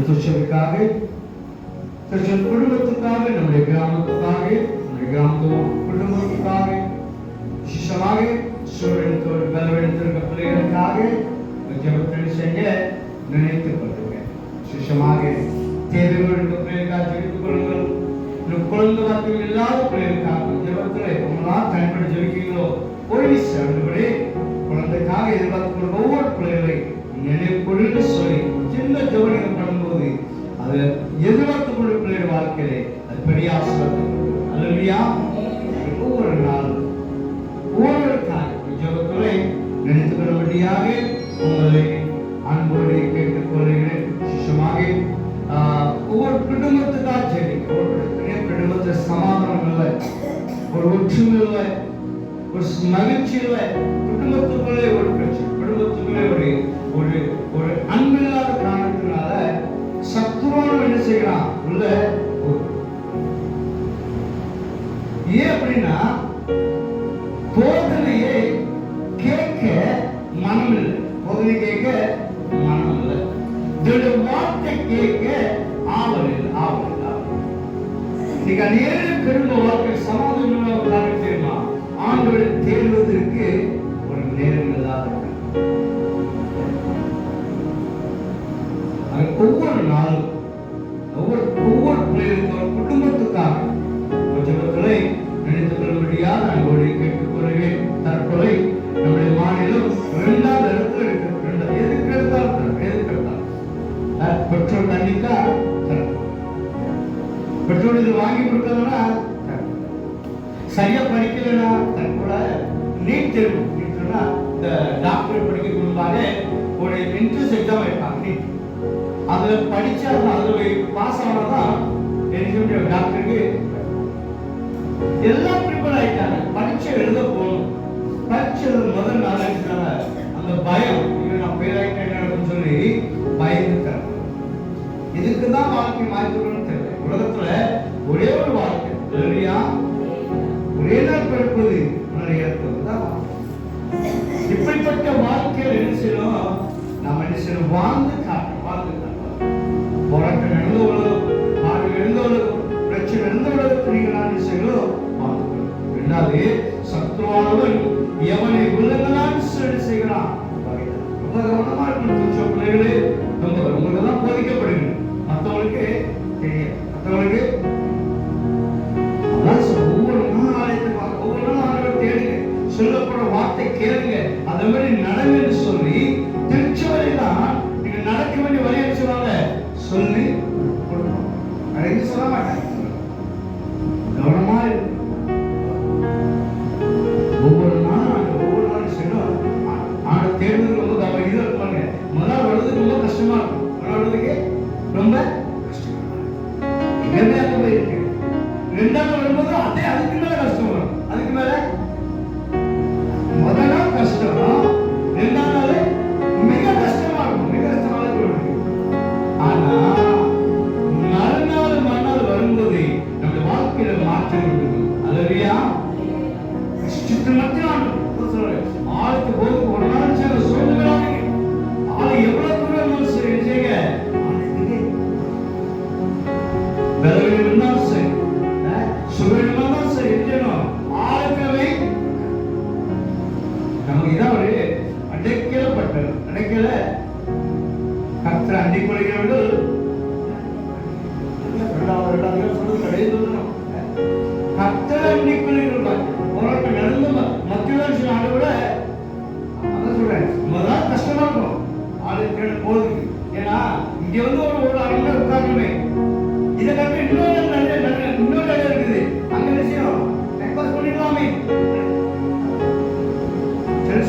திருச்சபைக்காக, திருச்சபை குடும்பத்துக்காக, நம்முடைய கிராமத்துக்காக, நம்முடைய கிராமத்து குடும்பத்துக்காக, விசேஷமாக சூழலுக்கு பலவீனத்திற்கு பிள்ளைகளுக்காக ஜெபத்தை செய்ய நினைத்துக் கொள்ளுங்கள். விசேஷமாக தேவைகளுக்கு பிள்ளைகளுக்காக ஜெபித்துக் கொள்ளுங்கள். குழந்தை வாக்கியம் இல்லாத பிள்ளைகளுக்காக ஜெபத்தில் உங்களால் தனிப்பட்ட ஜெபிக்கிறீங்களோ ஒளி சேர்ந்தபடி குழந்தைக்காக எதிர்பார்த்து ஒவ்வொரு பிள்ளைகளை நினைவுக்குள்ள சொல்லி சின்ன ஜெபம் பண்ணும்போது அது எதிர்பார்த்துக் கொள்ளும் பிள்ளைகள் வாழ்க்கையிலே அது பெரிய ஆசீர்வாதம். அல்லேலூயா. ஒவ்வொரு நாளும் ஒவ்வொரு காரியம் ஜெபத்துறை நினைத்துக் கொள்ளும்படியாக உங்களை அன்போடு கேட்டுக் கொள்கிறேன். விசேஷமாக ஒவ்வொரு குடும்பத்துக்காக ஜெபிக்க, குடும்பத்தில் சமாதானம் இல்லை, ஒரு ஒற்றுமை இல்லை, ஒரு மகிழ்ச்சி இல்லை, குடும்பத்துக்குள்ளே ஒரு பிரச்சனை, குடும்பத்துக்குள்ளே ஒரு ஒரு அன்பில்லாத காரணத்தினால சத்துருவான என்ன செய்யலாம் உள்ள. ஏன் அப்படின்னா போதனையை கேட்க மனம் இல்லை, போதனை கேட்க மனம் இல்லை, வார்த்தை கேட்க ஆவல் இல்லை. இன்னைக்கு அநேக பெரும்ப வாழ்க்கை சமாதானம் தெரியுமா? ஆண்டவரை தேடுவதற்கு ஒரு நேரம் இல்லாத ஒவ்வொரு நாளும் ஒவ்வொரு பிள்ளைகளுக்கும் குடும்பத்துக்காக ஜெபத்தை நினைத்துக் கொள்ளும்படியாக அன்போடு கேட்டுக் கொள்கிறேன். தற்போது நம்முடைய மாநிலம் 2வது இடத்துல இருக்கு. எதுக்கு எடுத்தாலும் பெட்ரோல் தண்ணிக்கா பெட்ரோல் இது வாங்கி கொடுத்தோம்னா சரியா படிக்கலன்னா தற்போல நீட் தேர்வு இந்த டாக்டர் படிக்கிறதுக்கு முன்பாக ஒரு என்ட்ரன்ஸ் எக்ஸாம் வைப்பாங்க. நீட் அதுல படிச்சா அதுல பாஸ் ஆனாதான் டாக்டருக்கு எல்லாம் ப்ரிப்பேர் ஆயிட்டாங்க. பரீட்சை எழுத போகணும். பரீட்சை முதல் நாள் அந்த பயம், நான் பேர் ஆயிட்டேன்னு சொல்லி பயந்துட்டாங்க. இதுக்குதான் வாழ்க்கை மாற்றணும்னு தெரியல. உலகத்துல ஒரே ஒரு வாழ்க்கை இல்லையா? ஒரே நாள் பிறப்பது ஏற்பதுதான். இப்படிப்பட்ட வாழ்க்கையில் என்ன செய்யணும்? நம்ம என்ன செய்யணும்? வாழ்ந்து காட்டணும். போராட்டம் நடந்த உலகம், நாடு எழுந்த உலகம், பிரச்சனை எழுந்த உலகத்தில் நீங்கள் நான் செய்யணும். இரண்டாவது, சத்துருவானவன் எவனை உள்ளங்களால் செய்கிறான். ரொம்ப கவனமா இருக்கணும். பிள்ளைகளே உங்களுக்கு தான் போதிக்கப்படுகிறது, மற்றவங்களுக்கு தெரியும். மற்றவங்களுக்கு ஒவ்வொரு நாளும் தேடுங்க, சொல்லப்பட வார்த்தை கேளுங்க, அதே மாதிரி நடங்கன்னு சொல்லி திருச்சபை தான் நீங்க நடக்க வேண்டிய வழியை சொல்லுவாங்க சொல்லி கொடுக்கணும். அழைத்து சொல்ல மாட்டாங்க. கவனமா ஒவ்வொரு நாளும் செய்யணும். ஆனா தேடுறது ரொம்ப இதாக இருப்பாங்க. முதல் வருவதுக்கு ரொம்ப கஷ்டமா இருக்கும். முதல் வருவதுக்கு ரொம்ப கஷ்டமா இருக்கு. 2வது வரும்போது அதுக்கு மேல கஷ்டம் வரும். அதுக்கு மேல முதல் நாள் கஷ்டம், 2வது நாள் மிக கஷ்டமா இருக்கும். மிக கஷ்டமாக இருக்கும். ஆனா மறுநாள் வரும்போது நம்ம வாழ்க்கையில மாற்றம் இருக்குது. அல்லேலூயா. கஷ்டத்தை மத்தியான் ஆளுக்கு போது ஒரு நாள் சோதனை ஆளு எவ்வளவு தூரம் சரி செய்ய பலவீனம் இருந்தாலும் சரி, சுகமாக சரி இருக்கணும். ஆளுக்கவை நமக்கு இதான் ஒரு அடைக்கலப்பட்டது. அடைக்கல கர்த்தர் அண்டிக் கொள்கிறவர்கள் கர்த்தர் அண்டிக் கொள்கிறவர்கள் போராட்டம் நடந்து மத்திய ஆளை விட அதான் சொல்றேன். முதல்ல கஷ்டமா இருக்கும் ஆளு போகுது. ஏன்னா இங்க வந்து ஒரு அரை மணி நேரம் உட்காரணுமே, இதை கண்டு இன்னொரு இடம் இருக்குது, அங்க விஷயம் பண்ணிக்கலாமே.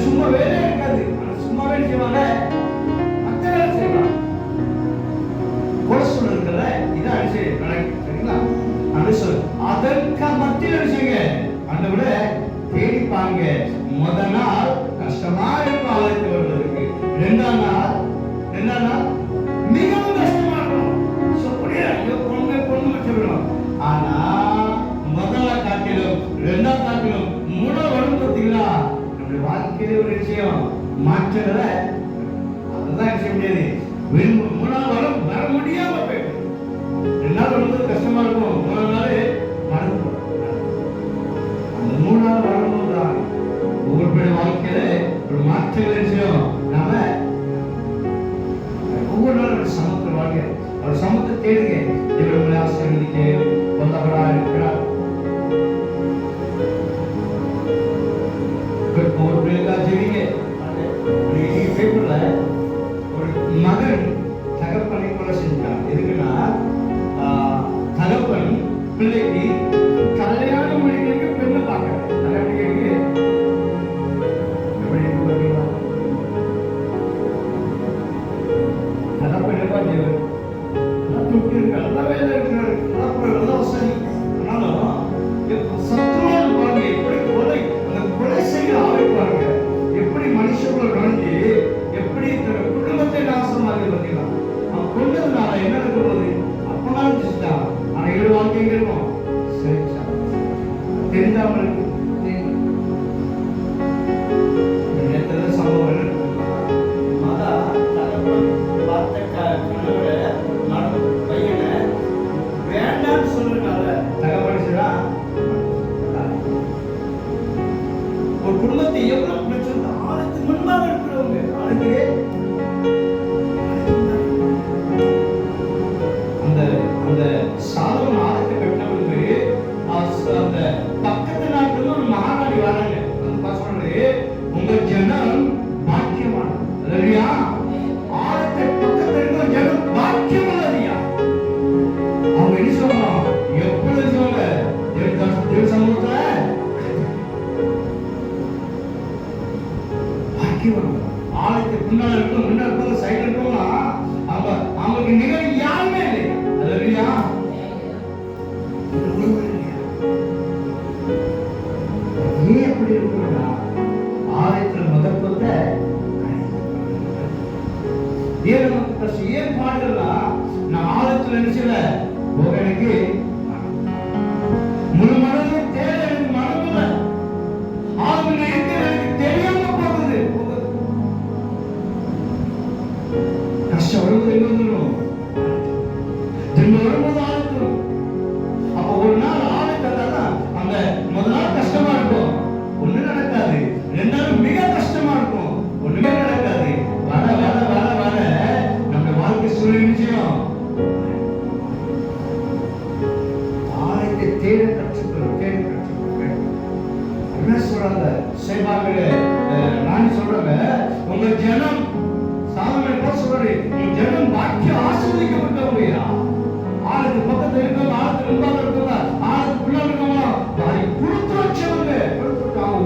சும்மா வேலை இருக்காது. சும்மா வேலை செய்வாங்க, மற்ற வேலை செய்யலாம். கோர்ஸ் இருக்குல்ல, இதான் அனுசரி நடக்கும். சரிங்களா? அனுசரி அதற்கு மத்தியில் விஷயங்க அந்த விட தேடிப்பாங்க. முதல் நாள் கஷ்டமா இருக்கும் ஆலயத்தில் வருவதற்கு. 2வது நாள் மிகவும் கஷ்டமா இருக்கும். பொண்ணு வச்சுவிடும். ஆனா முதல்ல காட்டிலும் 2வது காட்டிலும் 3வது வரும் பார்த்தீங்களா, நம்முடைய வாழ்க்கையில ஒரு விஷயம் மாற்றங்களை அதுதான் செய்ய முடியாது. 3வது வர முடியாம பாருங்க, அவர் சமூகத்தை தேடுங்க. தேவன் உங்களை ஆசீர்வதிக்க வல்லவராக இருக்கிறார். ஒரு பிள்ளைக்காக ஜெபிங்க. பேப்பர்ல ஒரு மகன் தகப்பனை கொலை செஞ்சான். எதுக்குன்னா தகப்பன் பிள்ளைக்கு கல்யாணம் முடிக்க பெண்ணை பார்க்கல. கல்யாணம் முடிக்க எப்படி தகப்பன் என்ன தேவன் துட்டு இருக்கு, நல்ல வேலை இருக்கிறாரு, நல்ல வசதி. ஆனாலும் சத்துருவான பாருங்க, எப்படி கொலை அந்த கொலை செய்ய ஆரம்பிப்பாருங்க. எப்படி மனுஷங்களை நுழைஞ்சு எப்படி குடும்பத்தை நாசமாக பார்த்தீங்களா? அவன் கொண்டதுனால என்ன இருக்கிறது? அப்பதான் செஞ்சுட்டான். ஆனா ஏழு வாழ்க்கை எங்க இருக்கும்? தெரிந்தாமல் நேரத்துல சம்பவம் என்ன மாதா தகப்பன் பார்த்த பையனை வேண்டாம்னு சொல்றதுனால தகப்படிச்சா ஒரு குடும்பத்தை எவ்வளவு பிரச்சனை ஆளுக்கு முன்பாக இருக்கிறவங்க ஆளுக்கு அந்த அந்த சாதம் ஆளுக்கு கட்டினவங்க அந்த பக்கத்து நாட்டுல ஒரு மகாநாடி வராங்க. அந்த பசங்க உங்க ஜனம் பாக்கியமானது இல்லையா? ஆளுக்கு பக்கத்துல இருக்கிற ஜனம் பாக்கியமானதுயா. அவங்க என்ன சொல்லணும்? எப்பொழுது சொல்ல தேவ சமூகத்துல ஆளுக்கு பின்னால இருக்கும், முன்னாடி இருக்கும், சைடுல இருக்கும். அவங்களுக்கு நிகழ் யாருமே இல்லையா? அது இல்லையா? ஏன் எப்படி இருக்குன்னா ஆலயத்தில் முதற்பத்தை ஏன் நமக்கு கஷ்டம் ஏன் பாடுறா? நான் ஆலயத்தில் நினைச்சல போக எனக்கு முழு மனது தேவை, எனக்கு மனம் இல்லை. ஆளுங்க இருக்கிற எனக்கு தெரியாம போகுது. கஷ்டம் வரும்போது எங்க வந்துடும்? திரும்ப வரும்போது ஆளுக்கும். அப்ப ஒரு நாள் ஆளுக்கதான் அந்த முதல் நாள் கஷ்டமா இருக்கும், ஒண்ணு நடக்காது. ரெண்டாவது மிக கஷ்டமா இருக்கும், ஒண்ணுமே நடக்காது. வர வர வர வர நம்ம வாழ்க்கை சூழ்நிலை நிச்சயம் ஆளுக்கு தேட கற்றுக்கணும். தேட கற்றுக்கணும். என்ன சொல்றாங்க சேவாக்களே? ராணி சொல்றாங்க, உங்க ஜனம் சாதனை போல சொல்றாரு, உங்க ஜனம் பாக்கிய ஆசீர்வதிக்கப்பட்டவங்க. ஆளுக்கு பக்கத்துல இருக்கவங்க, ஆளுக்கு முன்பாக இருக்கவங்க, ஆளுக்கு பின்னாடி இருக்கவங்க கொடுத்து வச்சவங்க.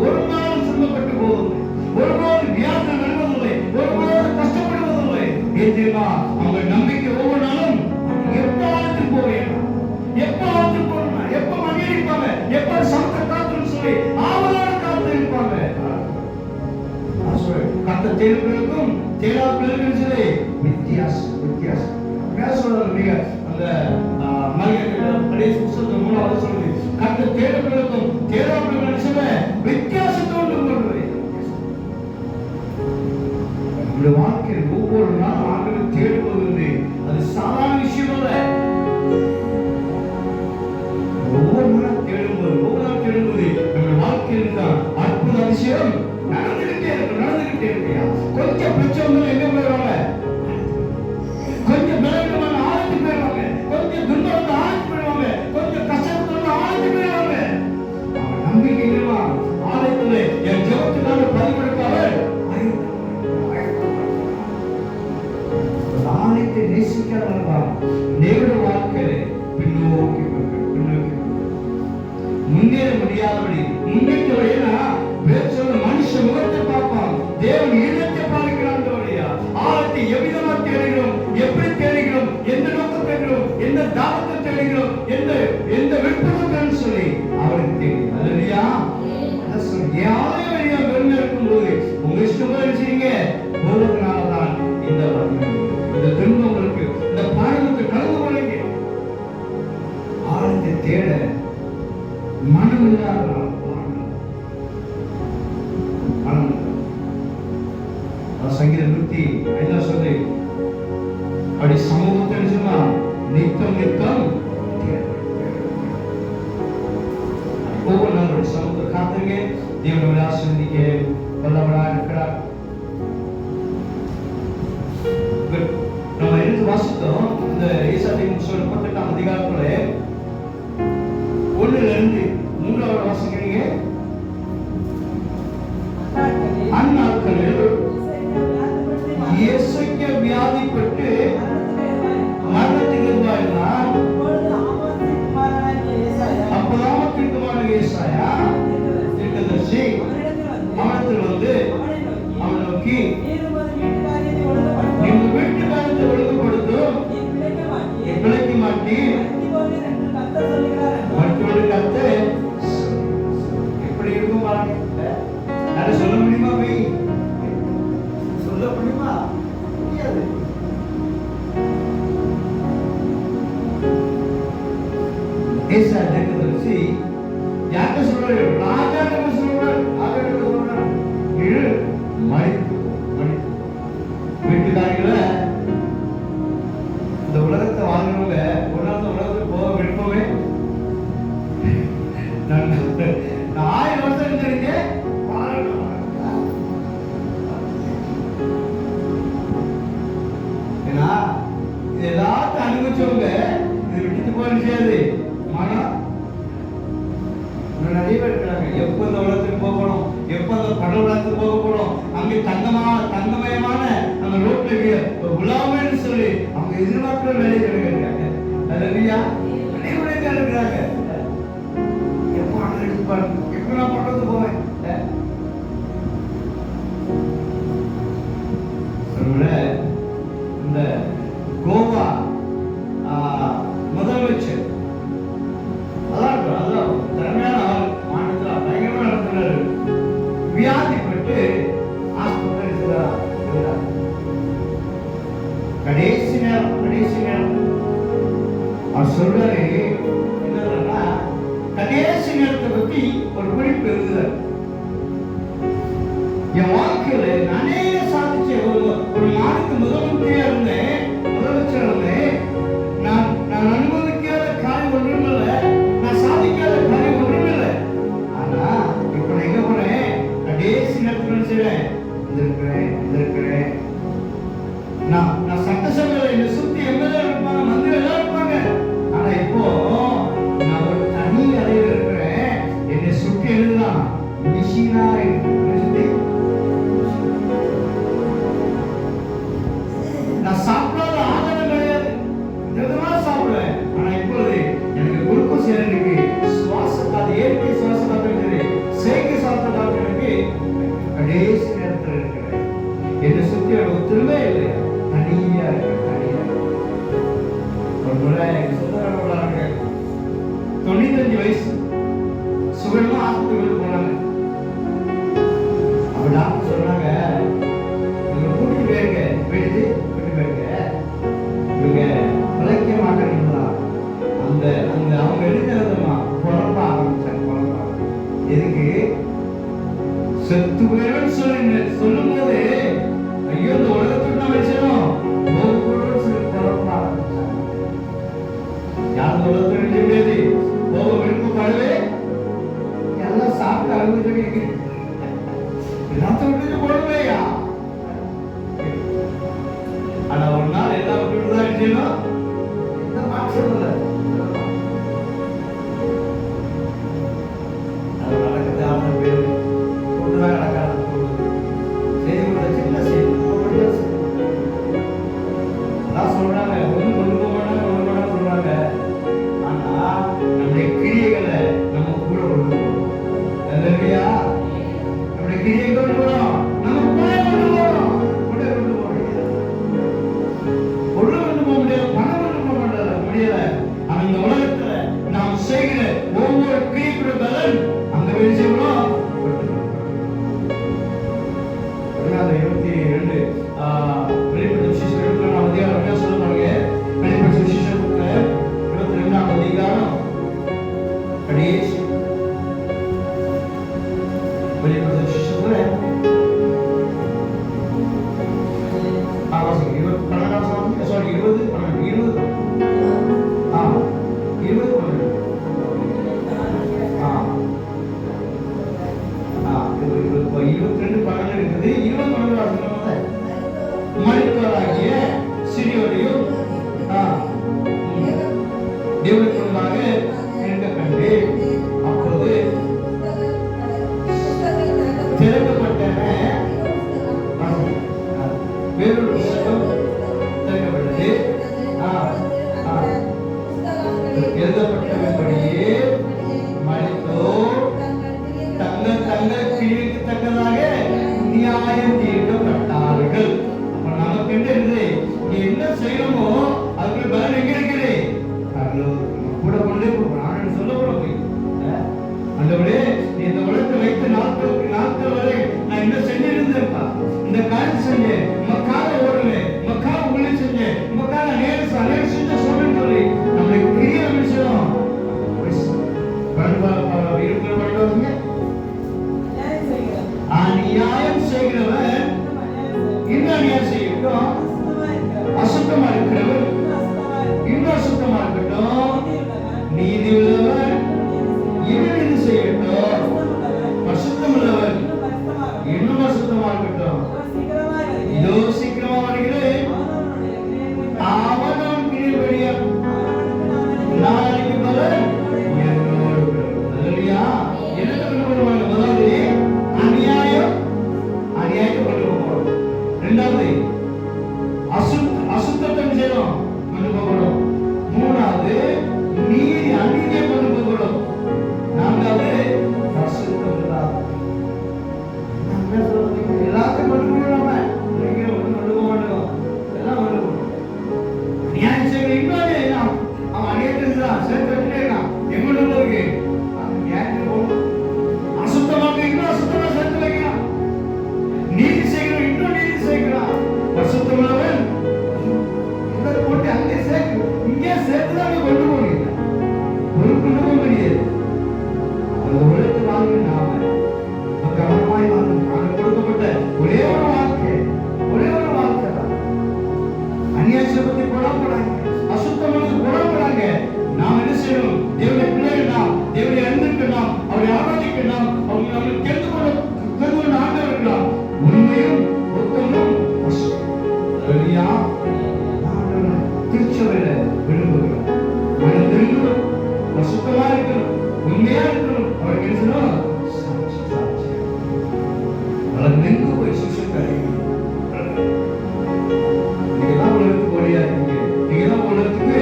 ஒரு நாள் சொல்லப்பட்டு போவதில்லை, ஒரு நாள் வியாதி நடுவதில்லை, ஒரு நாள் கஷ்டப்படுவதில்லை. ஏன் தெரியுமா? அவங்க நம்பிக்கை ஒவ்வொரு நாளும் எப்ப ஆளுக்கு போவேன், எப்ப ஆளுக்கு போகணும், எப்ப மகிழ்ப்பாங்க, எப்ப சமத்தை காத்துன்னு சொல்லி ஆவலோட காத்து இருப்பாங்க. கத்த தேர்வுகளுக்கும் தேடாதவர்களுக்கும் சொல்லி வித்தியாசம் வித்தியாசம் பேசுறது. மிக அந்த கடைசி புத்தகத்தில் 3வது சொல்லுது, கத்த தேடுகளுக்கும் தேடாதவர்களுக்கும் சொல்ல வித்தியாசத்தோடு கொள்வது. நம்முடைய வாழ்க்கையில் ஒவ்வொரு நாள் ஆண்டவரை தேடுவது அது சாதாரண விஷயம் அல்ல. ஒவ்வொரு நாள் தேடும்போது நம்முடைய வாழ்க்கையில் தான் அற்புத விஷயம் நடந்துகிட்டே இருக்கையா. கொஞ்சம் பிரச்சனை எங்க போயிடுவாங்க, கொஞ்சம் பலவீனமான ஆளுக்கு போயிடுவாங்க, கொஞ்சம் துன்பம் ஆளுக்கு போயிடுவாங்க, கொஞ்சம் கஷ்டத்துல ஆளுக்கு போயிடுவாங்க. அவன் நம்பிக்கை ஆலயத்துல என் ஜெபத்துக்காக பதிவெடுப்பவர் ஆலயத்தை நேசிக்கிறவர்கள் நேருட வாழ்க்கையில பின்னோக்கி முன்னேற முடியாதபடி முன்னேற்ற மனுஷ முகத்தை பார்ப்பான், தேவன் ஈழத்தை பார்க்கிறான். ஆழத்தை எவ்விதமா தேடுகிறோம், எப்படி தேடுகிறோம், எந்த நோக்கம் தேடுகிறோம், எந்த தாபத்தை தேடுகிறோம், எந்த விருப்பம் சொல்லி அவருக்கு தெரியும். அல்லையா? ஆலயம் வழியா வெறும் இருக்கும்போது உங்க இஷ்டம் செய்யுங்க. போவதனால்தான் இந்த துன்பங்களுக்கு இந்த பாடலுக்கு கலந்து கொள்ளுங்க. ஆழத்தை தேட மனம் இல்லாத சங்கீதம் 105 சொல்லி அப்படி சமூகத்தை சொன்னா நித்தம் நித்தம் ஒவ்வொரு நாளும் சமூகத்தை காத்துங்க. தேவனுடைய ஆசீர்வதிக்க வல்லவராக இருக்கிறார். நம்ம எடுத்து வாசித்தோம். அந்த ஈசாயா 38ஆம் அதிகாரத்துல 1-3 மூன்றாவது வாசிக்கிறீங்க. அந்நாட்களில் இயேசுக்கு வியாதிப்பட்டு மரணத்துக்கு எதுவாயிருந்தான். அப்பதான் தீர்க்கமான ஏசாயா தீர்க்கதரிசி அவனிடத்தில் வந்து அவன் நோக்கி, நீங்க வீட்டு காரியத்தை ஒழுங்குபடுத்தும், பிழைக்க மாட்டி மற்றொரு கத்தை எப்படி இருக்கும் பாருங்க. அதை சொல்ல முடியுமா? போய் சொல்ல முடியுமா? முடியாது. ஏசாயா தீர்க்கதரிசி யார்கிட்ட சொல்றாரு? ராஜாட்ட சொல்றாரு. ராஜாட்ட சொல்றாரு, இழு மடித்து வீட்டுக்காரங்களை இந்த உலகத்தை வாழ்றவங்க ஒரு நாள் இந்த உலகத்துக்கு போக விருப்பமே. நான் 1000 வருஷம் இருந்திருக்கேன். ஏன்னா இது எல்லாத்தையும் அனுபவிச்சவங்க இது விட்டுட்டு போக முடியாது. ஆனா நிறைய பேர் இருக்கிறாங்க. எப்ப இந்த உலகத்துக்கு போகணும், எப்ப அந்த கடல் உலகத்துக்கு போக போறோம், அங்கே தங்கமயமான அந்த ரோட்ல உலாமன்னு சொல்லி அவங்க எதிர்பார்க்கிற வேலையை கிடைக்கிறாங்க. இல்லையா? அனைவரும் இருக்கிறாங்க. எப்ப ஆண்டு எடுப்பாரு, எப்ப நான் பண்றது போவேன். இந்த கோவா முதலமைச்சர் அதான் திறமையான ஆள், மாநிலத்தில் பயங்கரமா நடத்துறாரு. வியாதிப்பட்டு ஆஸ்பத்திரி இருந்தார். கடைசி நேரம் அவர் சொல்றாரு என்னன்னா, கடைசி நேரத்தை பத்தி ஒரு குறிப்பு எழுதுறாரு. என் வாழ்க்கையில நானே சாதிச்ச ஒரு நாளுக்கு முதலமைச்சரா இருந்தேன், முதலமைச்சர் இருந்தேன். நான் அனுபவிக்காத காரியம் ஒன்றும் இல்லை, நான் சாதிக்காத காரியம் ஒன்றும் இல்லை. ஆனா இப்ப நான் எங்க போறேன்? கடைசி நேரத்துல செய்வேன் இருக்கிறேன். நான் சட்டசபையில என்னை சுத்தி எம்எல்ஏ இருப்பாங்க, மந்திரி எல்லாம் இருப்பாங்க. ஆனா இப்போ நான் ஒரு தனி அறையில் இருக்கிறேன். என்னை சுத்தி எழுதுதான் மிஷினா இருக்கு. நான் சாப்பிடாத ஆதாரம் கிடையாது, விதமா சாப்பிடுவேன். ஆனா இப்பொழுது எனக்கு குளுக்கோஸ் எனக்கு சுவாசக்காது, இயற்கை சுவாசக்காது, செயற்கை சுவாசக்காது எனக்கு கடைசி நேரத்தில் இருக்கிறேன். என்னை சுத்தி ஒத்துருமே இல்லை, தனியா இருக்கு. ஒரு முறை சொல்றாங்க, 95 வயசு சுகமா ஆஸ்பத்திரிக்கு போனாங்க. அப்ப டாக்டர் சொன்னாங்க, நீங்க கூட்டிட்டு போயிருங்க, போயிட்டு இவங்க பிழைக்க மாட்டாங்களா? அந்த அவங்க எடுக்கிறதுமா குழப்ப ஆரம்பிச்சாங்க. எதுக்கு செத்து போயிடும் சொல்லும் போது, ஐயோ இந்த உலகத்துக்கு நம்ம வச்சோம் சொல்லி குழப்ப ஆரம்பிச்சாங்க. யார் உலகத்துக்கு நினைக்க முடியாது, போக விருப்பப்படவே எல்லாம் சாப்பிட்டு அனுபவிச்சு எல்லாத்தையும் விட்டு போடுவேயா. ஆனா ஒரு நாள் எல்லாம் விட்டுதான் இருக்கணும், எந்த மாற்றம் இல்லை. அது நடக்குது, அவங்க பேரு கொண்டுதான் நடக்காது. செய்தி கூட சின்ன செய்தி எல்லாம் சொல்றாங்க, ஒன்றும் கொண்டு போக மாட்டாங்க சொல்றாங்க. ஆனா தேவனுக்கு முன்பாக இருக்க கண்டு அப்போது திறக்கப்பட்டன வேறொரு புத்தகம் திறக்கப்பட்டது. எழுதப்பட்டபடியே மனிதர் தங்கள் தங்கள் கிழிக்கு தக்கதாக நியாயம் தீர்க்கப்பட்டார்கள். அப்ப நமக்கு என்ன செய்யணுமோ அதுக்கு பலன் எங்க இருக்குது? கூட கொண்டே போகணும். சொல்ல கூட போய் ஆண்டவரே, நீ இந்த உலகத்தை வைத்த நாட்கள் வரை நான் என்ன செஞ்சிருந்தேன்ப்பா, இந்த காரியம் செஞ்சேன், உமக்காக ஓடுவேன், உமக்காக உங்களை செஞ்சேன், உமக்காக நேரம் செஞ்ச சொல்லுன்னு சொல்லி நம்மளை பெரிய விஷயம் இருக்கிற பண்ணுவாங்க. அநியாயம் செய்கிறவன் இன்னும் அநியாயம் செய்யட்டும், அசுத்தமா இருக்கிறவன் இன்னும் அசுத்தமா இருக்கட்டும், நீதி உள்ளவன் இன்னும் இது செய்யட்டும், அசுத்தம் உள்ளவன் இன்னும் அசுத்தமா இருக்கட்டும். இதோ சீக்கிரமா வருகிறேன், அவன் கிழிபடியா நாளைக்கு பலன் என்னோடு. அல்லேலூயா. என்ன கொண்டு வருவாங்க? முதலாவது அநியாயத்தை கொண்டு போகணும். இரண்டாவது அசுத்தத்தை செய்யணும், கொண்டு போகணும். மூணாவது அநீதியை கொண்டு போகணும். நான்காவது அசுத்தம் இல்லாத எல்லாத்தையும் கொண்டு போகணும். கொண்டு போக மாட்டோம், எல்லாம் கொண்டு போகணும். நியாயம் செய்கிற இன்னொரு அவன் அநியாயத்தான் சேர்த்து வச்சுட்டேன் எங்கொண்டு போகுது நியாயத்தை போகணும். அசுத்தமாக இன்னும் அசுத்தமா சேர்த்து வைக்கலாம். நீதி செய்கிறோம் இன்னும் நீதி செய்கிறான். அசுத்தம் உள்ளவன் போட்டு அங்கே சேர்க்கு இங்கே சேர்த்துதான் கொண்டு போகிறீங்க. ஒரு கொண்டு போக முடியாது. அந்த உலகத்தை வாங்க நாம கவனமாய் வாங்க. கொடுக்கப்பட்ட ஒரே ஒரு வாழ்க்கை தான். அநியாயத்தை பத்தி போடாம அசுத்தமானது போடாம நாம் என்ன செய்யணும்? தேவனை பிள்ளைகள், தேவனை அறிந்திருக்கலாம், அவரை ஆராதிக்கலாம், அவங்க நம்மளுக்கு தெரிந்து கொள்ள ஆண்டு இருக்கலாம். உண்மையும் ஒத்தமும் திருச்சபையில விரும்புகிறோம். மனம் திரும்பணும், சுத்தமா இருக்கணும், உண்மையா இருக்கணும். அவருக்கு என்ன சொல்லணும்? சாட்சி அவளுக்கு நெங்கு போய் சிஷன் கிடைக்கும். நீங்க தான் உலகத்துக்கு வழியா இருக்கீங்க, நீங்க தான் உலகத்துக்கு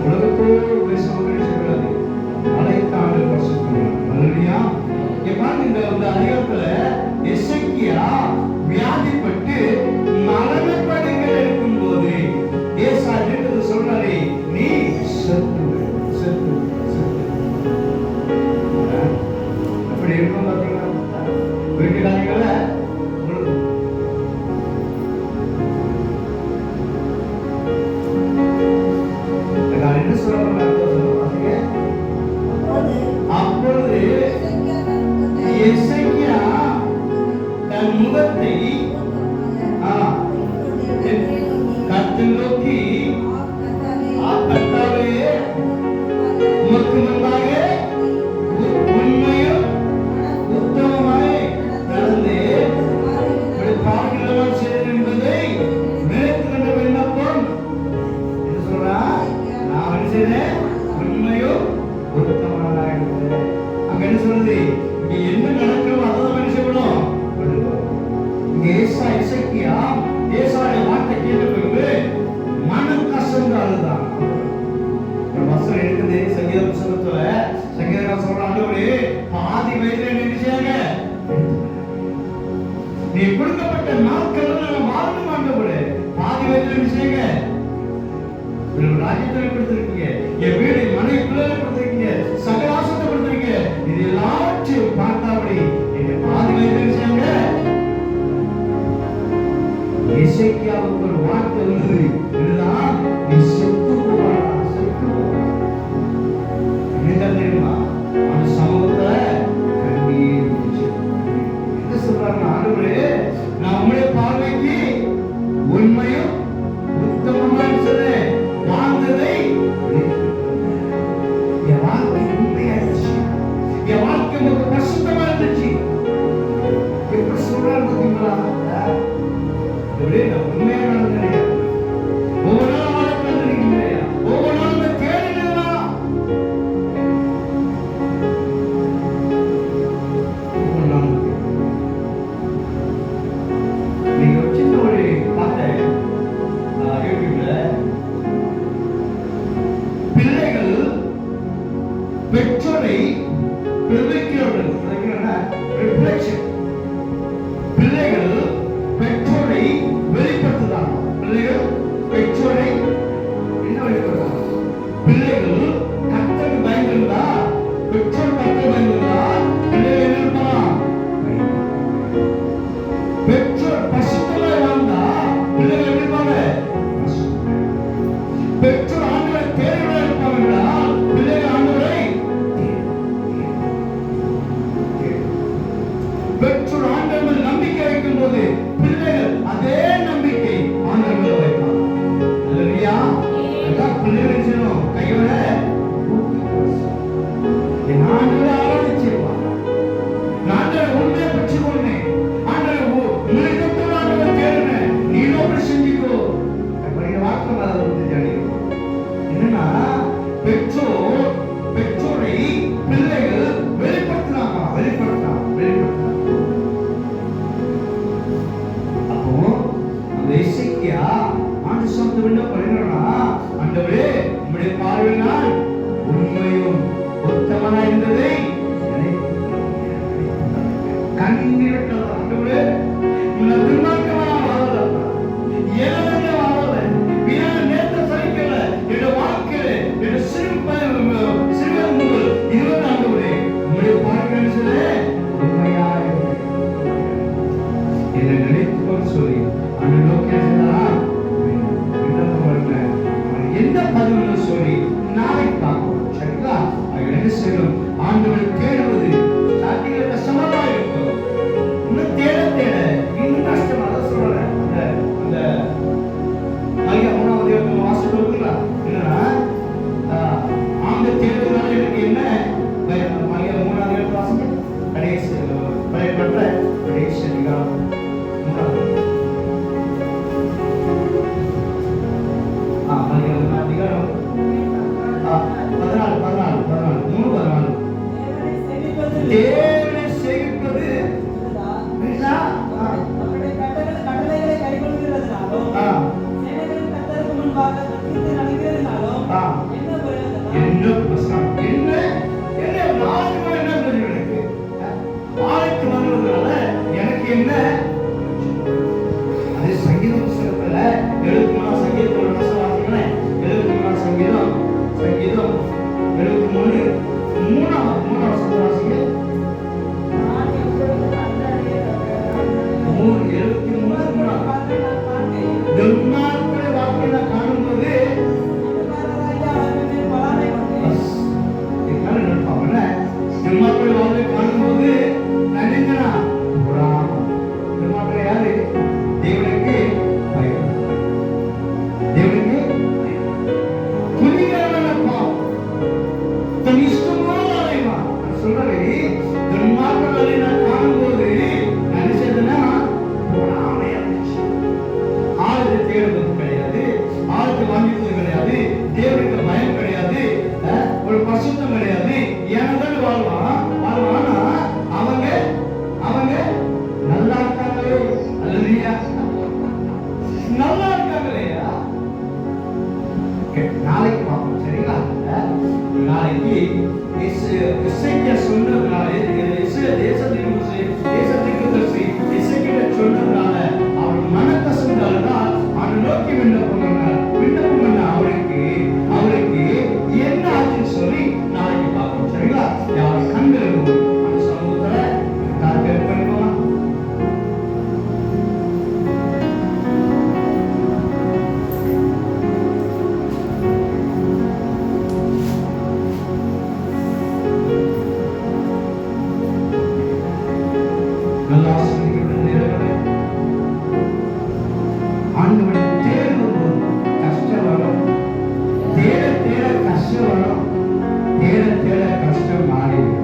உலகத்தோடு பேசக்கூடாது. அழைத்தாண்டு பசுக்கணும். அல்லேலூயா. இந்த அதிகாரத்துல எசேக்கியா வியாதிப்பட்டு மரணப்படுகள் இருக்கும் போது ஏசாயா சொல்றாரு, நீ செத்து அப்படி இருக்கும். பாத்தீங்கன்னா வீட்டுக்காரங்கள என்ன சொல்றாங்க? அப்பொழுது எசேக்கியா தன் முகத்தை கர்த்தரை நோக்கி, கர்த்தாவே, உமக்கு முன்பாக உண்மையும் உத்தமமாய் நடந்து பாவங்கள் செய்தேன் என்பதை நினைத்து கொண்ட விண்ணப்பம். என்ன சொல்றா? நான் என்ன செய்தேன்? உண்மையும் உத்தமமாய் இருந்தேன். அங்க என்ன சொல்றது? இங்க என்ன நடக்கிறோம் அதான் மனுஷப்படும். இங்க எசேக்கியா ஏசாயா வார்த்தை கேட்ட பிறகு மனம் கசந்து அழுதான். ஒரு வசனம் இருக்குது சங்கீத புத்தகத்துல. சங்கீதக்காரன் சொல்றாங்க, பாதி வயதுல நினைச்சாங்க நீ கொடுக்கப்பட்ட நாட்கள் நாங்க வாழணும் ஆண்டவரே. பாதி வயதுல நினைச்சாங்க ஒரு ராஜ்யத்தை கொடுத்திருக்கீங்க, என் வீடு மனை பிள்ளை கொடுத்திருக்கீங்க, சகலாசத்தை கொடுத்திருக்கீங்க. இது எல்லாத்தையும் பார்த்தாபடி எங்க பாதி வயதுல நினைச்சாங்க. எசேக்கியாவுக்கு ஒரு வார்த்தை வந்தது, இதுதான் நீ செத்து போவாடா, செத்து போவா. என்ன தெரியுமா? அந்த சமூகத்துல கண்ணீர் என்ன சொல்றாங்க? ஆண்டவரே, நான் உங்களுடைய பார்வைக்கு உண்மையும் உத்தமமான வாழ்ந்ததை என் வாழ்க்கை உண்மையா பெற்றோர் ஆண்டவரை தேவையாக இருப்பாங்க என்றால் பிள்ளைகள் ஆண்டவரை பெற்றோர் ஆண்டவர் நம்பிக்கை வைக்கும் போது பிள்ளைகள் அதே நம்பிக்கை ஆண்டவர் வைப்பாங்க. அல்லேலூயா. அதான் பிள்ளைகள் செய்யணும், கையோட என் ஆண்டவரை ஆராதிச்சிருப்பாங்க. ஆண்டவரை உண்மையை பற்றி கொண்டேன், ஆண்டவரை உங்களுக்கு ஆண்டவர் தேடுனேன், நீனோ அப்படி செஞ்சுக்கோ அப்படிங்கிற வார்த்தை அதை வந்து ஜாடிக்கும். என்னன்னா பெற்றோரை பிள்ளைகள் வெளிப்படுத்தினாங்க. அப்போ அந்த இசைக்கியா ஆண்டு சொந்த விண்ணப்பம் என்னன்னா, ஆண்டவரே உம்முடைய பார்வையில் நான் உண்மையும் உத்தமனாய் இருந்ததை கண்ணீர் ஆண்டவரே துன்மார்க்கமான வாழல, ஏழை வாழல, வீணான நேரத்தை சகிக்கல, என்னோட வாழ்க்கையில என்னோட சிறு முதல் இருபது ஆண்டவரே உம்முடைய பார்வையில் சொல்ல உண்மையாய் என்னை நினைத்துக்கொண்டு சொல்லி அந்த நோக்கிய என்ன பதிவு சொல்லி நாளைக்கு பார்ப்போம். சரிங்களா? என்ன செய்யணும்? ஆண்டவரை தேடுவது ஸ்டார்டிங்ல கஷ்டமா தான் இருக்கும், இன்னும் தேட இன்னும் கஷ்டமா தான் சொல்றேன். அந்த மல்லிகா 3வது வாசல் இருக்குங்களா, என்னன்னா ஆண்ட தேடுவதால எனக்கு என்ன மல்லிகா 3வது வாசல் கடைசி பயன்படுற கடைசி அதிகாரம் 3வது அதிகாரம் 14 தேவனை சேவிப்பது எனக்கு என்ன அது சங்கீத புஸ்தகத்துல 73 சங்கீதத்தோட வாசிக்கிறேன். 73 சங்கீதம் 73 3வது வாசிங்க. 73 துன்மார்க்கரை வாக்கில காணும்போது துன்மார்க்கரை வாக்கில காணும்போது நினைஞ்சனா துன்மார்க்கரை யாரு? தேவனுக்கு பயம், தேவனுக்கு குடிகாரன பாவம், தன் இஷ்டமான அலைவா சொல்றே. துன்மார்க்கரை நான் காணும்போது நினைச்சதுன்னா ஆளுக்கு தேடுவது கிடையாது, ஆளுக்கு வாங்கிப்பது கிடையாது, தேவனுக்கு பயம் கிடையாது, ஒரு பசுத்தம் கிடையாது. ஏனென்றால் வாழ்வானா அவங்க நல்லா இருக்காங்களே. அல்லேலூயா. நல்லா இருக்காங்களேயா? நாளைக்கு பார்ப்போம். சரிங்களா? நாளைக்கு இசைக்கியா சொன்னதுனால தேசத்திற்கு இசைக்கிய சொன்னதுனால அவர் மனக்கசந்தால்தான் அவன் நோக்கி விண்ணப்பம் பண்ண அவருக்கு என்ன ஆச்சுன்னு சொல்லி நாளைக்கு பார்ப்போம். சரிங்களா? யார் கண்கள் அந்த சமூகத்துல தாக்கல் பண்ணிக்கலாம். நல்லா ஆண்டவரை தேடுவது கஷ்டம் வரும், தேட கஷ்டம் வரும், தேட கஷ்டம் மாறிடும்.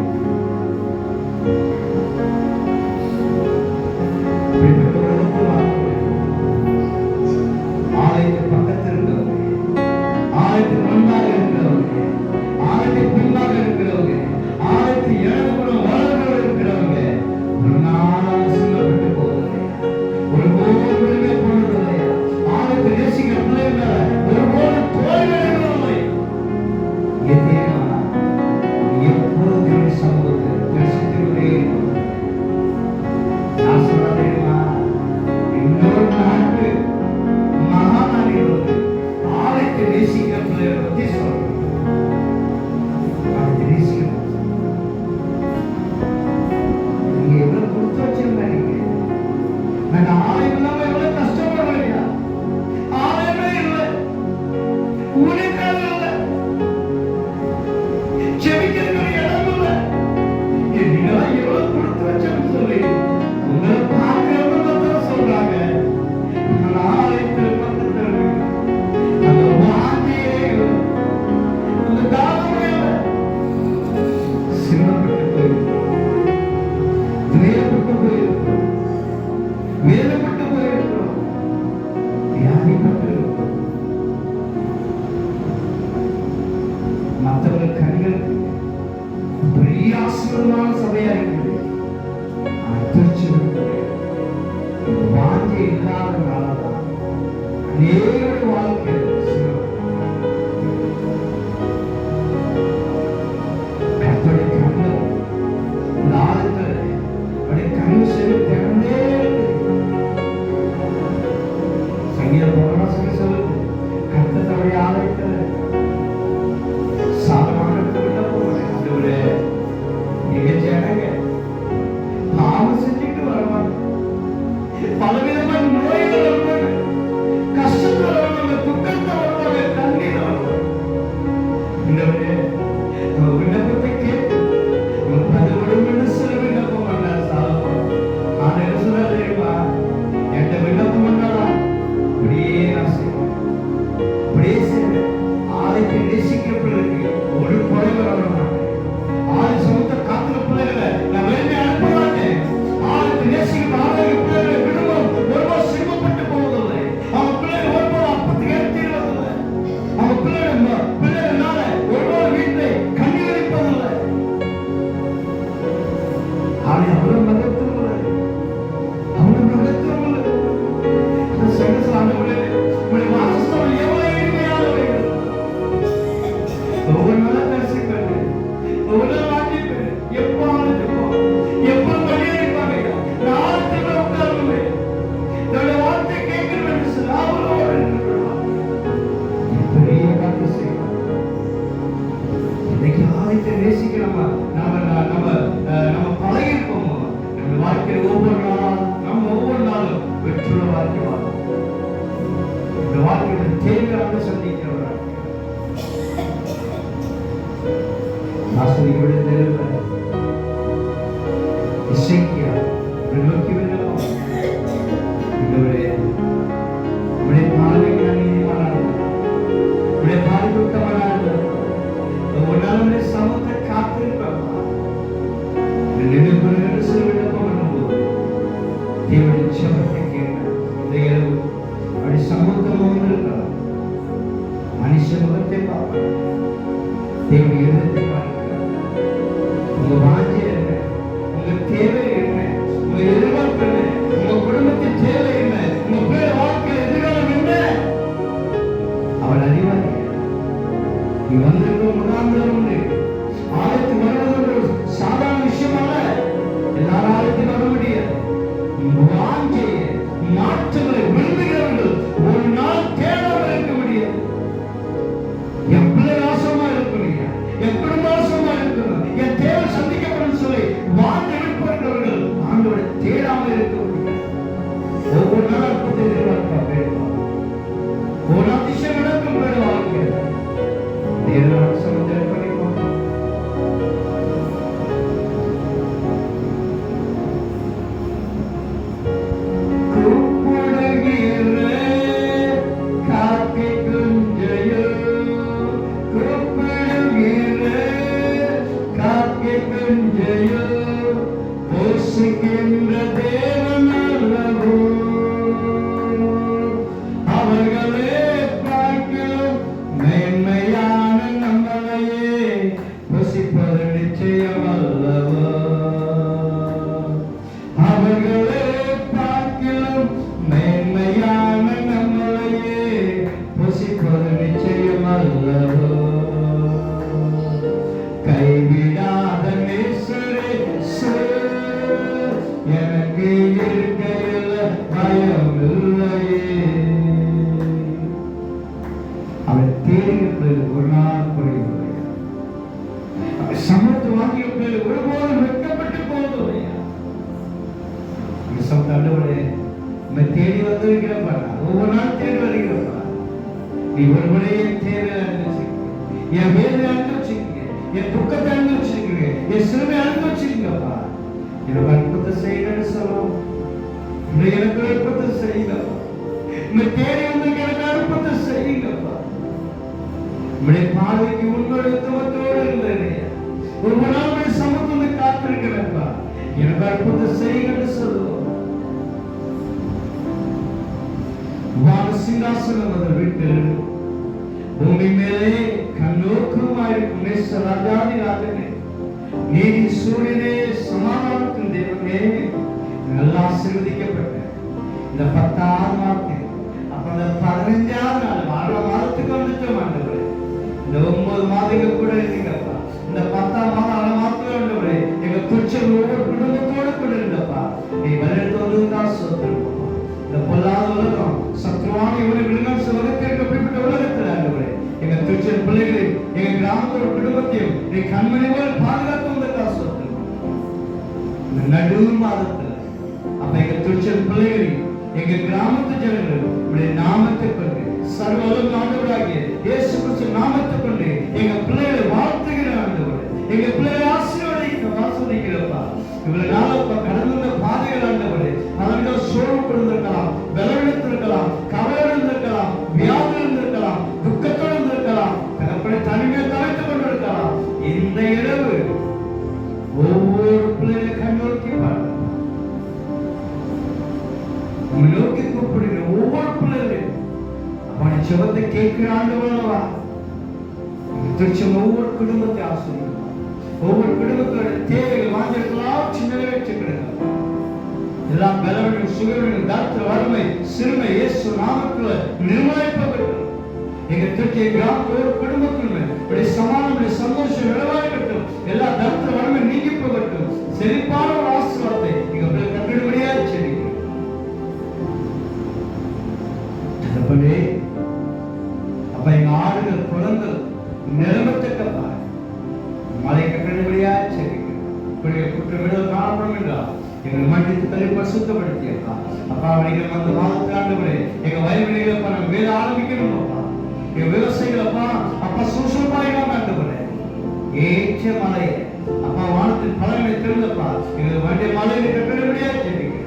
ஆலயத்துக்கு பக்கத்தில் இருக்கிறவங்க, ஆலயத்துக்கு முன்பாக இருக்கிறவங்க, ஆலயத்துக்கு பின்பாக இருக்கிறவங்க, ஆலயத்துக்கு இடதுபுறம் வலதுபுறம் இருக்கிறவங்க ஒரு நாளாக சொல்லப்பட்டு போவதில்லை, ஒரு போதுமே போனதில்லை. ஆலயத்தை நேசிக்கிற பிள்ளைகளை ஒருபோது தோல்வி அடைவதில்லை. ஊழியக்காரர் இல்ல, ஜெபிக்கிறதுக்கு இடம் இல்ல. என்னெல்லாம் எவ்வளவு கொடுத்து வச்சோம்னு சொல்லி உங்களை பார்க்கிறவங்க தான் சொல்றாங்க. ஆலயத்தில் பக்கத்தில் அந்த வாஞ்சியே இல்லை, அந்த தாகமே இல்லை. சின்னப்பட்டு போயிருக்கிறோம், துயரப்பட்டு போயிருக்கிறோம், வேதப்பட்டு போயிருக்கிறோம், வியாதிப்பட்டு இருக்கிறோம். மற்றவங்க கண்களுக்கு பெரிய ஆசீர்வாதமான சபையா இருக்குது. வாஞ்சி இல்லாதனாலதான் அநேக வாழ்க்கை கத்தோடைய கண்கள் இந்த ஆழத்துல அப்படி கண் செவி திறந்தே சங்கீத போராசனை சொல்லுது, கத்தோடைய ஆலயத்துல சாதமான போக எங்க ஜனங்க பாவம் செஞ்சுட்டு வரமாட்டாங்க, பலவிதமான நோய்கள் வருவாங்க, கஷ்டத்துல வருவாங்க, துக்கத்தை வருவாங்க, கண்ணீர் வருவாங்க. இந்த விண்ணப்பத்தை கேட்டு பதினொரு சில விண்ணப்பம் பண்ணார் சாலமோன். ஆனா என்ன சொல்ல தெரியுமா, எந்த விண்ணப்பம் பண்ணாலும் அப்படியே நான் செய்வேன், அப்படியே செய்வேன். ஆலயத்தை நேசிக்கிற பிள்ளைக்கு ஒரு குறைவு வர மாட்டேன். ஆலய சமூகத்தை காத்துற பிள்ளைகளை நான் வெளியே அனுப்ப மாட்டேன். ஆலயத்தை நேசிக்கிற ஆலய பிள்ளைகளை விடுவோம் ஒருவர் சிரமப்பட்டு போவதில்லை. அவங்க பிள்ளைகள் ஒருவர் அப்பத்துக்கு எடுத்துவதில்லை. அவங்க பிள்ளைகளால ஒருவர் வீட்டை கண்ணீரிப்பதில்லை. ஆலயம் அவ்வளவு மகத்துவம் இல்லை, அவ்வளவு மகத்துவம் இல்லை. உங்களுடைய வாசஸ்தலம் எவ்வளவு இனிமையானவைகள். ஒவ்வொரு நாளும் பேசிக்கொண்டு ஒவ்வொரு வாங்கிட்டு எப்போ ஆளுக்கும் எப்போ வெளியேறிப்பாங்க. நாளத்தில் உட்கார்ந்து என்னுடைய வார்த்தை கேட்கிறேன் பெரிய காத்து செய்வோம். இன்னைக்கு ஆலயத்தை நேசிக்கிறோமா, நம்ம பழகிருப்போமோ, நம்ம வாழ்க்கையில் ஒவ்வொரு நாளும் வெற்றுள்ள வாழ்க்கை வாழும். இந்த வாழ்க்கையோட தேவையான சந்திக்கிறவர்கள் ஆசிரியரோட தேவை இசைக்கியா நோக்கி வெள்ளம் உங்களுடைய பார்வைக்கு நீதிமானார்கள், உங்களுடைய பார்வைக்குட்டவனார்கள். ஒரு நாள் சமத்தை காத்திருப்பாங்க. நினைவுகள் சில விண்ணப்பம் பண்ணும்போது தேவனுடைய சமத்தை கேட்டார். இந்த இரவு அப்படி சமூகமும் இருக்கிறார். மனுஷ முகத்தை பார்ப்பார், தேவனுடைய இருதயத்தை பார்க்கிறார். உங்க வாஞ்சி என்ன, உங்க தேவை என்ன, உங்க எதிர்பார்ப்பு என்ன, உங்க குடும்பத்தின் தேவை என்ன, உங்க பிள்ளை வாழ்க்கையில் எதிர்காலம் என்ன, அவள் அறிவார். நீ வந்திருக்க முகாந்திரம் உண்டு. ஆலயத்துக்கு வருவது ஒரு சாதாரண விஷயம் அல்ல. எல்லாரும் ஆலயத்துக்கு வர முடியாது. வாஞ்சியை மாற்றங்களை விரும்புகிறவர்கள் ஒரு நாள் தேடாமல் இருக்க முடியாது. என் பிள்ளை நாசமா இருக்கணும், என் குடும்ப நாசமா இருக்கணும், என் தேவை சந்திக்கப்படும் சொல்லி வாழ்ந்து இருப்பவர்கள் ஆண்டோட தேடாமல் இருக்க முடியாது. ஒவ்வொரு நாள் அற்புதத்தை எதிர்பார்ப்பா வேண்டாம். ஒரு அதிசயம் நடக்கும் வேணும் வாழ்க்கையில். தேவனால சமுத்திரம் பண்ணிப்போம். தேடி வந்திருக்கிறப்பா, ஒவ்வொரு நாள் தேடி வருகிறப்பா, ஒருவரே என் தேவையை அனுபவிச்சிருக்கீங்க, என் வேதனை அனுபவிச்சிருக்கீங்க, என் துக்கத்தை அனுபவிச்சிருக்கீங்க, என் சிறுமை அனுபவிச்சிருக்கீங்கப்பா. எனக்கு அற்புதத்தை செய்யுங்கன்னு சொல்லுவோம். எனக்கு அற்புதத்தை செய்யுங்கப்பா. உங்க தேவை வந்து எனக்கு அற்புதத்தை செய்யுங்கப்பா. உங்களுடைய பார்வைக்கு உங்களுடைய துவத்தோடு இருந்தேன். ஒரு நாள் சமத்துவத்தை காத்திருக்கிறேன்ப்பா. எனக்கு அற்புதத்தை செய்யுங்கன்னு சொல்லுவோம். வான சிங்காசனம் அந்த வீட்டில் பூமி மேலே கண்ணோக்கமாயிருக்கும் ராஜாதி ராஜனே, நீதி சூரியனே, சமாதானத்தின் தேவனே, நல்லா ஆசீர்வதிக்கப்பட்ட இந்த 10ஆம் மாதத்தில் அப்ப அந்த 15ஆம் நாள் வார மாதத்துக்கு வந்துட்டோம் ஆண்டவரே. இந்த 9 மாதங்கள் கூட இருந்தீங்கப்பா. இந்த 10ஆம் மாதம் அரை மாதத்துல ஆண்டவரே எங்க துச்சம் ஒவ்வொரு குடும்பத்தோடு கூட இருந்தப்பா. நீ வழிநடத்து வந்ததுதான் சோத்திரம். இந்த பொல்லாத உலகம் சத்ருவான இவனை விழுங்கால் உலகத்திற்கு அப்படிப்பட்ட உலகத்தில் ஆண்டவரே எங்க துச்சல் பிள்ளைகளை எங்க கிராமத்தோட குடும்பத்தையும் நீ கண்மணிகள் பாதுகாத்து வந்ததுதான் சோத்திரம். இந்த நடு மாதத்துல அப்ப எங்க துச்சல் பிள்ளைகளை எங்க கிராமத்து ஜனங்கள் உடைய நாமத்தை கொண்டு சர்வலோக ஆண்டவராகிய இயேசு கிறிஸ்து நாமத்தை கொண்டு எங்க பிள்ளைகளை வாழ்த்துகிற ஆண்டவரே, எங்க பிள்ளைகளை ஆசீர்வதிக்கிறப்பா. இவ்வளவு நாளப்பா கடந்த பாதைகள் ஆண்டவரே அவர்கள் சோர்வு இருந்திருக்கலாம், பலவீனத்திருக்கலாம், கவலை இருந்திருக்கலாம், வியாதி இருந்திருக்கலாம், துக்கத்தோடு இருந்திருக்கலாம், தகப்பனை தனிமையை தவிர்த்து கொண்டிருக்கலாம். இந்த இரவு ஒவ்வொரு பிள்ளைகளை கண்ணோக்கி பாருங்க, நோக்கி கூப்பிடுங்க ஒவ்வொரு பிள்ளைகளையும். அப்படி செவத்தை கேட்கிற ஆண்டவரவா திருச்சம் ஒவ்வொரு குடும்பத்தை ஆசிரியர் ஒவ்வொரு குடும்பத்தோட தேவைகள் வாஞ்சிருக்கலாம் சின்னவே வச்சுக்கிடுங்க. எல்லாம் பலவீனம், சுகவீனம், தாத்திர வறுமை, சிறுமை இயேசு நாமத்தில் நிர்மூலமாக்கப்படும். எங்க திருச்சியை கிராமத்தோடு குடும்பத்தில் சமாதானம், சந்தோஷம் விளைவாகட்டும். எல்லா தாத்திர வறுமை நீங்கி போகட்டும். செழிப்பான ஒரு ஆசீர்வாதத்தை எங்க கட்டிடுபடியா செய்யுங்க. அப்ப எங்க ஆடுகள் குளங்கள் நிலமத்தக்கப்பா மலை கட்டிடுபடியா செய்யுங்க. குற்றமிடல் காணப்படும் என்றால் எங்கள் மண்டித்து தலை பரிசுத்தப்படுத்தியப்பா. அப்பா நீங்கள் அந்த மாதத்தில் ஆண்டவரே எங்க வயல்வெளிகளப்பா நாங்கள் வேலை ஆரம்பிக்கணும் அப்பா. எங்க விவசாயிகளப்பா அப்பா சுறுசுறுப்பாயிடும் ஆண்டவரே. ஏற்ற மலை அப்பா வானத்தின் பலனை தெரிந்தப்பா எங்கள் வண்டிய மலையை கட்டிடுபடியா செய்யுங்க.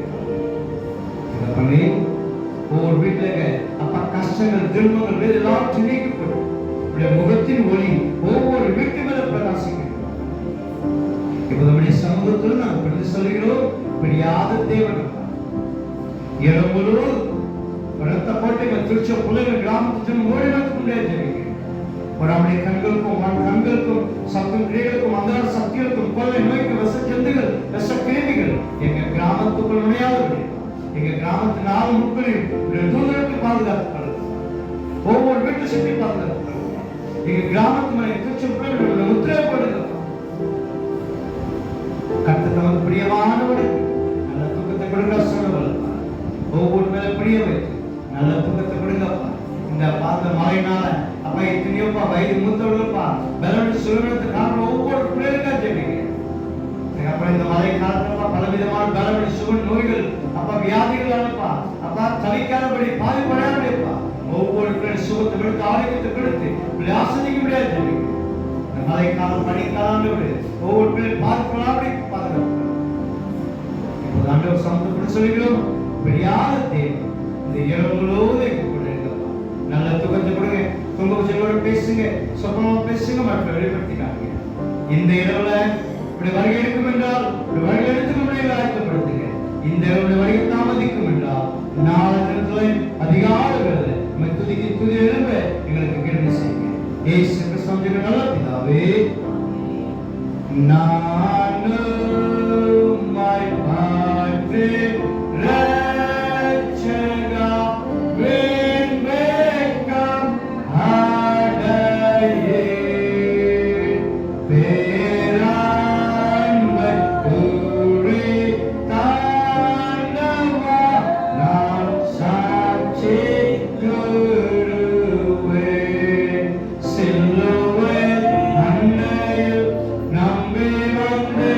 பண்ணி ஒவ்வொரு வீட்டுல அப்பா கஷ்டங்கள், திருமணங்கள் வேறு எல்லாத்தையும் நீக்கப்படும். முகத்தின் ஒளி ஒவ்வொரு வீட்டு மேல பிரகாசிக்கும். இப்ப நம்முடைய சமூகத்தில் நாம் பிடித்து சொல்கிறோம், பிடியாத தேவன் இரவுகளோடு பலத்த போட்டு திருச்ச பிள்ளைகள் கிராமத்தின் ஓடி நடத்த முடியாது. நம்முடைய கண்களுக்கும் கண்களுக்கும் சத்தும் கிரியைகளுக்கும் அந்தார சக்திகளுக்கும் கொள்ளை நோய்க்கு விஷ ஜந்துகள், விஷ கிருமிகள் எங்க கிராமத்துக்குள் நுழையாதபடி எங்க கிராமத்தின் 4 முட்களையும் தூதருக்கு பாதுகாத்து ஒவ்வொரு வீட்டு சுற்றி பாதுகாத்து எங்க கிராமத்து மேலே திருச்ச பிள்ளைகள் உத்தரவுப்படுங்க. கர்த்தர் நமக்கு பிரியமானவனுக்கு நல்ல தூக்கத்தை கொடுங்க சொல்லப்பா. ஒவ்வொரு மேல பிரிய வைத்து நல்ல தூக்கத்தை கொடுங்கப்பா. இந்த பார்த்த மழையினால அப்பா எத்தனையோப்பா வயது மூத்தவர்களப்பா பலவீன சுகவீனத்தை காரணம் ஒவ்வொரு பிள்ளைகளுக்கா ஜெபிங்க. அப்புறம் இந்த மழை காலத்துல பலவிதமான பலவீன சுக நோய்கள் அப்பா வியாதிகளானப்பா அப்பா தவிக்காதபடி பாதிப்படையாதபடிப்பா ஒவ்வொரு பிள்ளைகள் சுகத்தை கொடுத்து ஆரோக்கியத்தை கொடுத்து ஆசிரிக்க முடியாது ஜெபிங்க. மழைக்காலம் பனிக்காலம் ஒவ்வொரு பிள்ளைகள் பாதிப்படாதபடி பாதுகாப்பு. இப்போது ஆண்டவர் சமூகப்படி சொல்கிறோம், பெரியாத தேவன் இந்த இரவுகளோடு எங்க கூட இருக்கப்பா. நல்ல தூக்கத்தை கொடுங்க, துங்க வச்சங்களோட பேசுங்க, சொப்பனமா பேசுங்க, மற்ற வெளிப்படுத்திக்காங்க. இந்த இரவுல இப்படி வருகை எடுக்கும் என்றால் வருகை எடுத்துக்க முடியல ஆயத்தப்படுத்துங்க. இந்த இரவுடைய வருகை தாமதிக்கும் என்றால் நாளை தினத்துல அதிகாலைகளில் நம்ம துதி எழும்ப எங்களுக்கு கிருபை செய்யுங்க. இயேசு கிறிஸ்துவின் நல்ல பிதாவே, நம்பி வந்து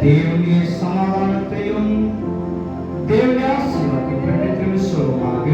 தேவனுடைய சமாதானத்தையும் தேவனுடைய ஆசீர்வாதத்தையும் பெற்று சொல்லுவாங்க.